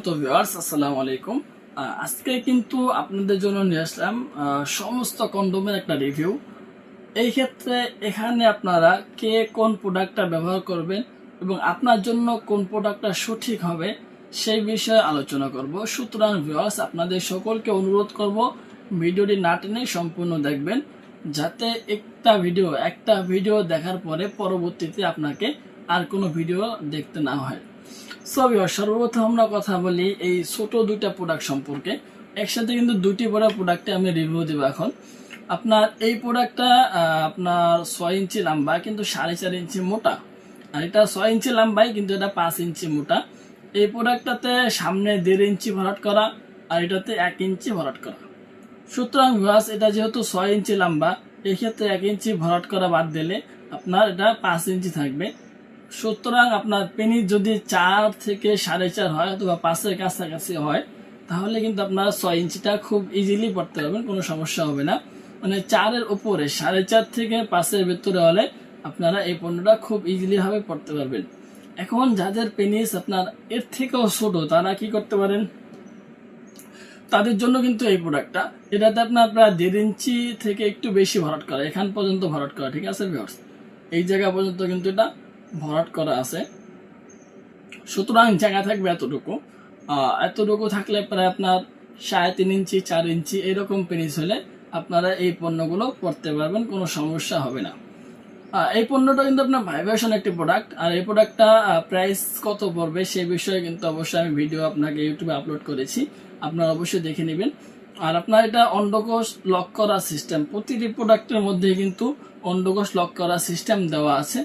তো ভিউয়ার্স আসসালামু আলাইকুম। আজকে কিন্তু আপনাদের জন্য নিয়ে আসলাম সমস্ত কন্ডোমের একটা রিভিউ। এই ক্ষেত্রে এখানে আপনারা কে কোন প্রোডাক্টটা ব্যবহার করবেন এবং আপনার জন্য কোন প্রোডাক্টটা সঠিক হবে সেই বিষয়ে আলোচনা করব। সুতরাং ভিউয়ার্স আপনাদের সকলকে অনুরোধ করব ভিডিওটি না টেনে সম্পূর্ণ দেখবেন, যাতে একটা ভিডিও দেখার পরে পরবর্তীতে আপনাকে আর কোনো ভিডিও দেখতে না হয়। সর্বপ্রথম আমরা কথা বলি এই ছোট দুইটা প্রোডাক্ট সম্পর্কে। একসাথে কিন্তু দুটি বড় প্রোডাক্টে আমি রিভিউ দেবো। এখন আপনার এই প্রোডাক্টটা আপনার 6 ইঞ্চি লম্বা কিন্তু 4.5 ইঞ্চি মোটা, আর এটা 6 ইঞ্চি লম্বাই কিন্তু এটা 5 ইঞ্চি মোটা। এই প্রোডাক্টটাতে সামনে 1.5 ইঞ্চি ভরাট করা আর এটাতে 1 ইঞ্চি ভরাট করা। সুতরাং ভিউয়ার্স এটা যেহেতু 6 ইঞ্চি লম্বা, এই ক্ষেত্রে 1 ইঞ্চি ভরাট করা বাদ দিলে আপনার এটা 5 ইঞ্চি থাকবে। সুতরাং আপনার পেনিস যদি 4 থেকে 4.5 হয় অথবা 5-এর কাছাকাছি হয়, তাহলে কিন্তু আপনার 6 ইঞ্চিটা খুব ইজিলি পড়তে পারবেন, কোনো সমস্যা হবে না। মানে 4-এর উপরে 4.5 থেকে 5-এর ভেতরে হলে আপনারা এই পণ্যটা খুব ইজিলি ভাবে পড়তে পারবেন। এখন যাদের পেনিস আপনার এর থেকেও ছোট, তারা কি করতে পারেন, তাদের জন্য কিন্তু এই প্রোডাক্টটা, এটাতে আপনার প্রায় 1.5 ইঞ্চি থেকে একটু বেশি ভরাট করা, এখান পর্যন্ত ভরাট করা, ঠিক আছে ভিউয়ার্স, এই জায়গা পর্যন্ত কিন্তু এটা ভরাট করা আছে। সুতরাং জায়গা থাকবে এতটুকু থাকলে প্রায় আপনার 3.5 ইঞ্চি 4 ইঞ্চি এরকম পেনিস হলে আপনারা এই পণ্যগুলো পড়তে পারবেন, কোনো সমস্যা হবে না। এই পণ্যটা কিন্তু আপনার ভাইব্রেশন একটি প্রোডাক্ট, আর এই প্রোডাক্টটা প্রাইস কত পড়বে সেই বিষয়ে কিন্তু অবশ্যই আমি ভিডিও আপনাকে ইউটিউবে আপলোড করেছি, আপনারা অবশ্যই দেখে নেবেন। আর আপনার এটা অন্ডকোষ লক করা সিস্টেম, প্রতিটি প্রোডাক্টের মধ্যে কিন্তু অন্ডকোষ লক করা সিস্টেম দেওয়া আছে।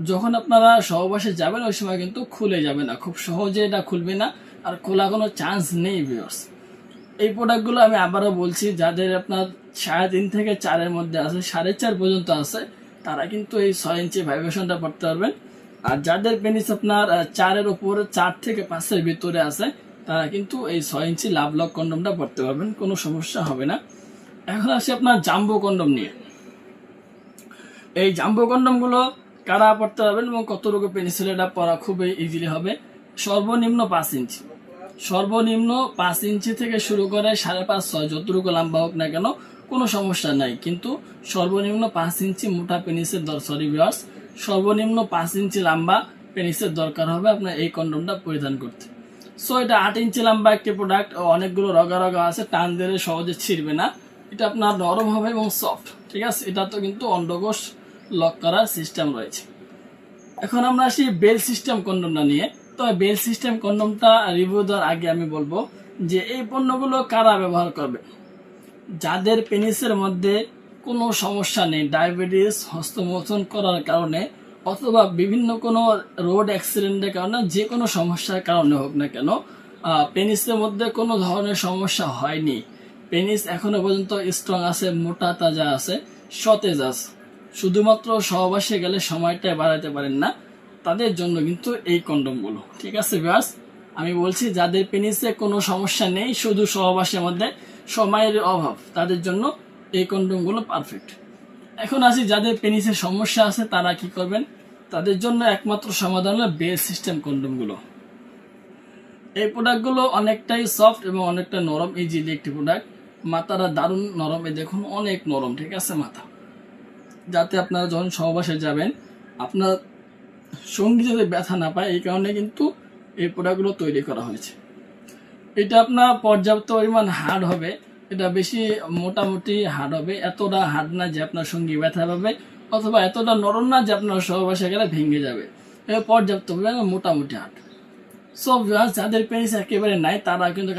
যখন আপনারা সহবাসে যাবেন ওই সময় কিন্তু খুলে যাবে না, খুব সহজে এটা খুলবে না, আর খোলা কোনো চান্স নেই ভিউয়ার্স। এই প্রোডাক্টগুলো আমি আবারও বলছি, যাদের আপনার 3.5 থেকে 4-এর মধ্যে আছে, 4.5 পর্যন্ত আছে, তারা কিন্তু এই 6 ইঞ্চি ভাইব্রেশনটা পড়তে পারবেন। আর যাদের পেনিস আপনার 4-এর উপরে 4 থেকে 5-এর ভিতরে আছে, তারা কিন্তু এই 6 ইঞ্চি লাভ লক কন্ডমটা পড়তে পারবেন, কোনো সমস্যা হবে না। এখন আসি আপনার জাম্বো কন্ডম নিয়ে। এই জাম্বো কন্ডমগুলো কারা পড়তে পারবেন এবং কতটুকু পেনিস হলে এটা পরা খুবই ইজিলি হবে। সর্বনিম্ন 5 ইঞ্চি, সর্বনিম্ন 5 ইঞ্চি থেকে শুরু করে 5.5-6 যতটুকু লম্বা হোক না কেন কোনো সমস্যা নাই, কিন্তু সর্বনিম্ন 5 ইঞ্চি মোটা পেনিসের সর্বনিম্ন 5 ইঞ্চি লম্বা পেনিসের দরকার হবে আপনার এই কন্ডমটা পরিধান করতে। এটা 8 ইঞ্চি লম্বা একটি প্রোডাক্ট, অনেকগুলো রগা রগা আছে, টান দিলে সহজে ছিঁড়বে না, এটা আপনার নরম হবে এবং সফট, ঠিক আছে। এটা তো কিন্তু অন্ডকোষ লক করার সিস্টেম রয়েছে। এখন আমরা আসি বেল সিস্টেম কন্ডমটা নিয়ে। তো বেল সিস্টেম কন্ডমটা রিভিউ দেওয়ার আগে আমি বলবো যে এই পণ্যগুলো কারা ব্যবহার করবে, যাদের পেনিসের মধ্যে কোনো সমস্যা নেই, ডায়াবেটিস, হস্তমোচন করার কারণে অথবা বিভিন্ন কোনো রোড অ্যাক্সিডেন্টের কারণে, যে কোনো সমস্যার কারণে হোক না কেন, পেনিসের মধ্যে কোনো ধরনের সমস্যা হয়নি, পেনিস এখনো পর্যন্ত স্ট্রং আছে, মোটা তাজা আছে, সতেজ আছে, শুধুমাত্র সহবাসে গেলে সময়টা বাড়াতে পারেন না, তাদের জন্য কিন্তু এই কন্ডমগুলো, ঠিক আছে ভিউয়ার্স। আমি বলছি যাদের পেনিসে কোনো সমস্যা নেই, শুধু সহবাসের মধ্যে সময়ের অভাব, তাদের জন্য এই কন্ডমগুলো পারফেক্ট। এখন আসি যাদের পেনিসের সমস্যা আছে, তারা কি করবেন, তাদের জন্য একমাত্র সমাধান হলো বেল সিস্টেম কন্ডমগুলো। এই প্রোডাক্টগুলো অনেকটাই সফট এবং অনেকটা নরম, ইজিলি একটি প্রোডাক্ট। মাথাটা দারুণ নরম, এই দেখুন অনেক নরম, ঠিক আছে মাথা, যাতে আপনারা যখন সহবাসে যাবেন আপনার সঙ্গী যাতে ব্যথা না পায়, এই কারণে কিন্তু এই প্রোডাক্টগুলো তৈরি করা হয়েছে। এটা আপনার পর্যাপ্ত পরিমাণ হার্ড হবে, এটা বেশি মোটামুটি হার্ড হবে, এতটা হার্ড না যে আপনার সঙ্গী ব্যথা পাবে, অথবা এতটা নরম না যে আপনার সহবাসে গেলে ভেঙে যাবে, পর্যাপ্ত পরিমাণ মোটামুটি হার্ড। যাদের পেনিস একেবারে নাই, তারা কিন্তু